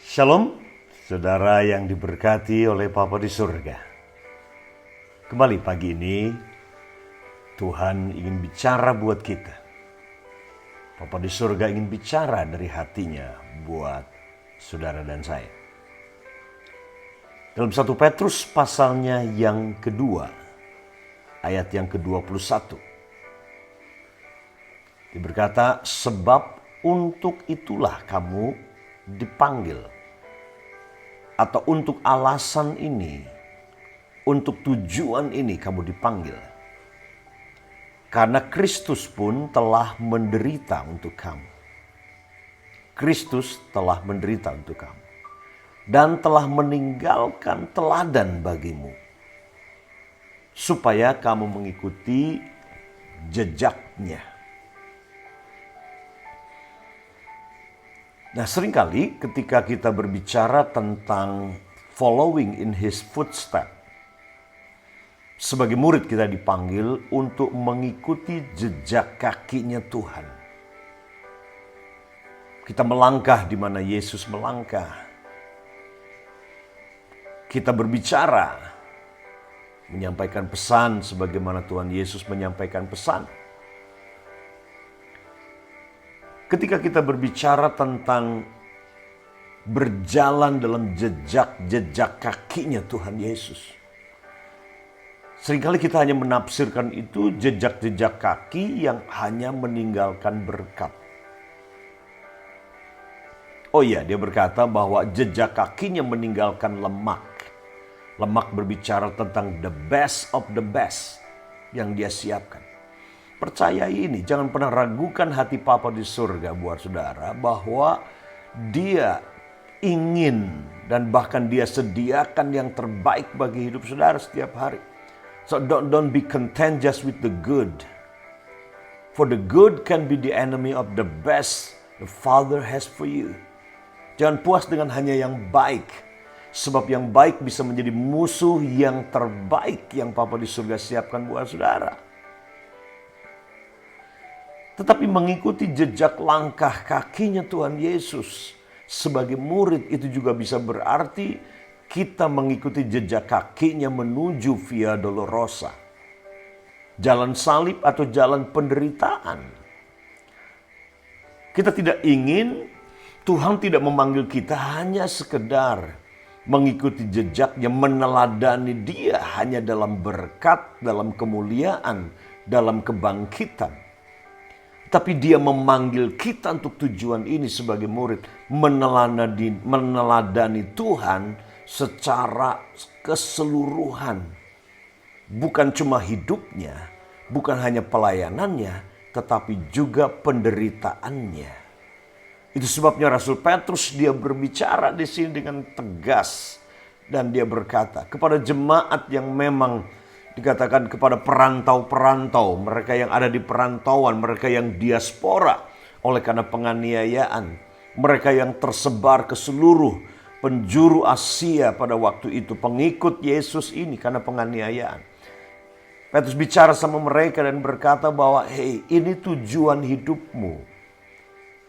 Shalom, saudara yang diberkati oleh Bapa di surga. Kembali pagi ini, Tuhan ingin bicara buat kita. Bapa di surga ingin bicara dari hatinya buat saudara dan saya. Dalam 1 Petrus pasalnya yang kedua, ayat yang ke-21. Berkata, sebab untuk itulah kamu dipanggil. Atau untuk alasan ini, untuk tujuan ini kamu dipanggil. Karena Kristus pun telah menderita untuk kamu. Kristus telah menderita untuk kamu. Dan telah meninggalkan teladan bagimu. Supaya kamu mengikuti jejaknya. Nah, seringkali ketika kita berbicara tentang following in his footsteps, sebagai murid kita dipanggil untuk mengikuti jejak kakinya Tuhan. Kita melangkah di mana Yesus melangkah. Kita berbicara, menyampaikan pesan sebagaimana Tuhan Yesus menyampaikan pesan. Ketika kita berbicara tentang berjalan dalam jejak-jejak kakinya Tuhan Yesus. Seringkali kita hanya menafsirkan itu jejak-jejak kaki yang hanya meninggalkan berkat. Oh iya, dia berkata bahwa jejak kakinya meninggalkan lemak. Lemak berbicara tentang the best of the best yang dia siapkan. Percayai ini, jangan pernah ragukan hati Papa di surga buat saudara bahwa dia ingin dan bahkan dia sediakan yang terbaik bagi hidup saudara setiap hari. So don't be content just with the good. For the good can be the enemy of the best the Father has for you. Jangan puas dengan hanya yang baik. Sebab yang baik bisa menjadi musuh yang terbaik yang Papa di surga siapkan buat saudara. Tetapi mengikuti jejak langkah kakinya Tuhan Yesus sebagai murid itu juga bisa berarti kita mengikuti jejak kakinya menuju Via Dolorosa. Jalan salib atau jalan penderitaan. Kita tidak ingin, Tuhan tidak memanggil kita hanya sekedar mengikuti jejaknya, meneladani dia hanya dalam berkat, dalam kemuliaan, dalam kebangkitan. Tapi dia memanggil kita untuk tujuan ini sebagai murid. Meneladani Tuhan secara keseluruhan. Bukan cuma hidupnya, bukan hanya pelayanannya, tetapi juga penderitaannya. Itu sebabnya Rasul Petrus dia berbicara di sini dengan tegas. Dan dia berkata kepada jemaat yang memang dikatakan kepada perantau-perantau, mereka yang ada di perantauan, mereka yang diaspora oleh karena penganiayaan, mereka yang tersebar ke seluruh penjuru Asia pada waktu itu, pengikut Yesus ini karena penganiayaan. Petrus bicara sama mereka dan berkata bahwa, hey, ini tujuan hidupmu.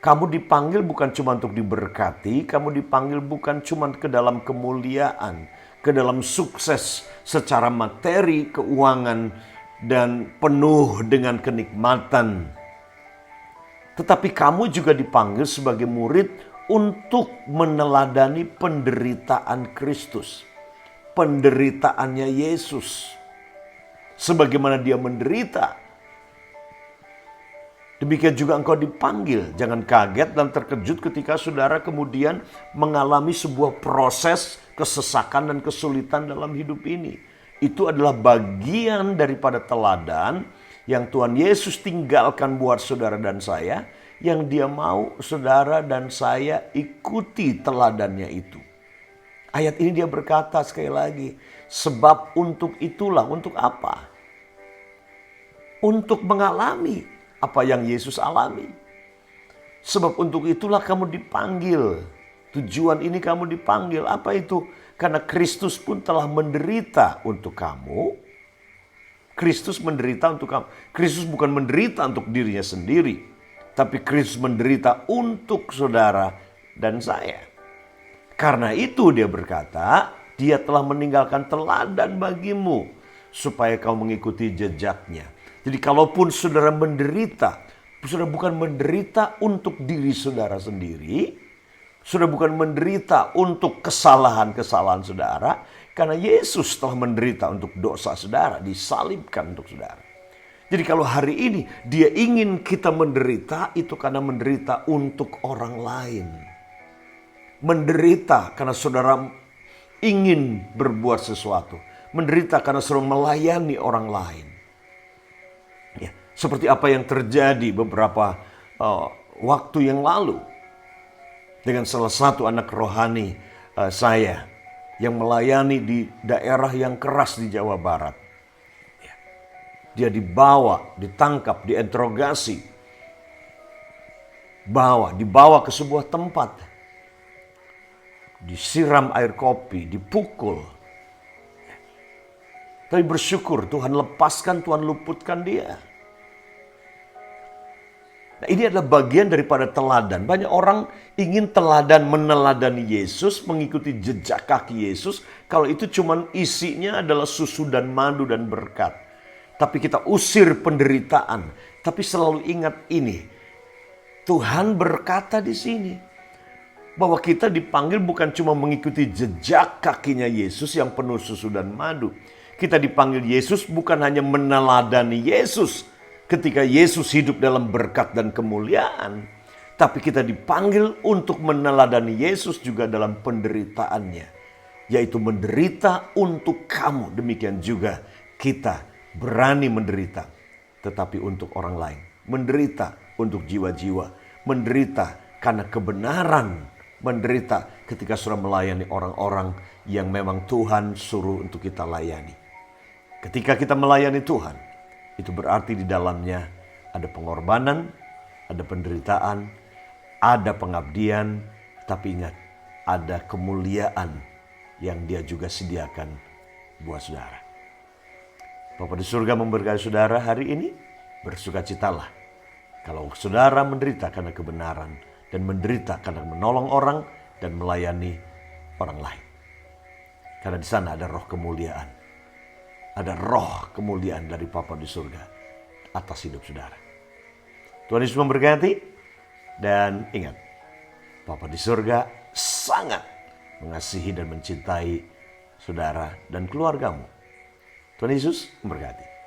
Kamu dipanggil bukan cuma untuk diberkati, kamu dipanggil bukan cuma ke dalam kemuliaan, ke dalam sukses secara materi, keuangan, dan penuh dengan kenikmatan. Tetapi kamu juga dipanggil sebagai murid untuk meneladani penderitaan Kristus. Penderitaannya Yesus. Sebagaimana dia menderita. Demikian juga engkau dipanggil. Jangan kaget dan terkejut ketika saudara kemudian mengalami sebuah proses kesesakan dan kesulitan dalam hidup ini. Itu adalah bagian daripada teladan yang Tuhan Yesus tinggalkan buat saudara dan saya. Yang dia mau saudara dan saya ikuti teladannya itu. Ayat ini dia berkata sekali lagi. Sebab untuk itulah, untuk apa? Untuk mengalami apa yang Yesus alami. Sebab untuk itulah kamu dipanggil. Tujuan ini kamu dipanggil. Apa itu? Karena Kristus pun telah menderita untuk kamu. Kristus menderita untuk kamu. Kristus bukan menderita untuk dirinya sendiri. Tapi Kristus menderita untuk saudara dan saya. Karena itu dia berkata, dia telah meninggalkan teladan bagimu supaya kau mengikuti jejaknya. Jadi kalaupun saudara menderita, saudara bukan menderita untuk diri saudara sendiri, saudara bukan menderita untuk kesalahan-kesalahan saudara, karena Yesus telah menderita untuk dosa saudara, disalibkan untuk saudara. Jadi kalau hari ini dia ingin kita menderita, itu karena menderita untuk orang lain. Menderita karena saudara ingin berbuat sesuatu. Menderita karena saudara melayani orang lain. Ya, seperti apa yang terjadi beberapa waktu yang lalu dengan salah satu anak rohani saya yang melayani di daerah yang keras di Jawa Barat. Ya, dia dibawa, ditangkap, diinterogasi, dibawa ke sebuah tempat. Disiram air kopi, dipukul. Tapi bersyukur Tuhan lepaskan, Tuhan luputkan dia. Nah, ini adalah bagian daripada teladan. Banyak orang ingin meneladani Yesus, mengikuti jejak kaki Yesus. Kalau itu cuma isinya adalah susu dan madu dan berkat. Tapi kita usir penderitaan. Tapi selalu ingat ini. Tuhan berkata di sini bahwa kita dipanggil bukan cuma mengikuti jejak kakinya Yesus yang penuh susu dan madu. Kita dipanggil Yesus bukan hanya meneladani Yesus ketika Yesus hidup dalam berkat dan kemuliaan. Tapi kita dipanggil untuk meneladani Yesus juga dalam penderitaannya. Yaitu menderita untuk kamu. Demikian juga kita berani menderita. Tetapi untuk orang lain. Menderita untuk jiwa-jiwa. Menderita karena kebenaran. Menderita ketika sudah melayani orang-orang yang memang Tuhan suruh untuk kita layani. Ketika kita melayani Tuhan, itu berarti di dalamnya ada pengorbanan, ada penderitaan, ada pengabdian, tapi ingat, ada kemuliaan yang Dia juga sediakan buat saudara. Bapa di surga memberkati saudara hari ini, bersukacitalah kalau saudara menderita karena kebenaran, dan menderita karena menolong orang dan melayani orang lain. Karena di sana ada roh kemuliaan. Ada roh kemuliaan dari Bapa di surga atas hidup saudara. Tuhan Yesus memberkati. Dan ingat, Bapa di surga sangat mengasihi dan mencintai saudara dan keluargamu. Tuhan Yesus memberkati.